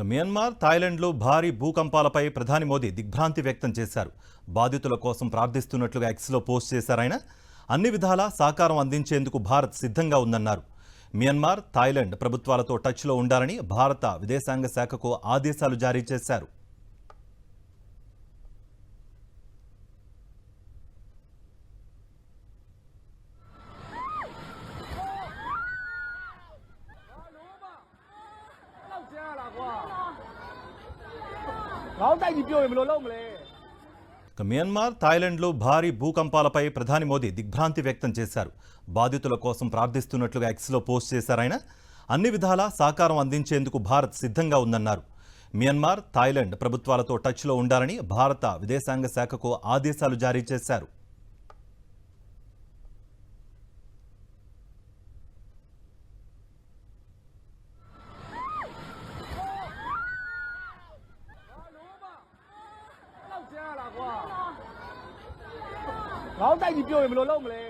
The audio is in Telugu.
म्यान्मार థాయిలాండ్లో భారీ భూకంపాలపై ప్రధాని మోదీ దిగ్భ్రాంతి వ్యక్తం చేశారు. బాధితుల కోసం ప్రార్థిస్తున్నట్లుగా ఎక్స్లో పోస్ట్ చేశారు ఆయన. అన్ని విధాలా సహకారం అందించేందుకు భారత్ సిద్ధంగా ఉందన్నారు. म्यान्मार థాయిలాండ్ ప్రభుత్వాలతో టచ్లో ఉండాలని భారత విదేశాంగ శాఖకు ఆదేశాలు జారీ చేశారు. म्यान्मार థాయిలాండ్లో భారీ భూకంపాలపై ప్రధాని మోదీ దిగ్భ్రాంతి వ్యక్తం చేశారు. బాధితుల కోసం ప్రార్థిస్తున్నట్లుగా ఎక్స్లో పోస్ట్ చేశారు ఆయన. అన్ని విధాలా సహకారం అందించేందుకు భారత్ సిద్ధంగా ఉందన్నారు. म्यान्मार థాయిలాండ్ ప్రభుత్వాలతో టచ్లో ఉండాలని భారత విదేశాంగ శాఖకు ఆదేశాలు జారీ చేశారు. Ngáo tay gì biểu mày lố lông mày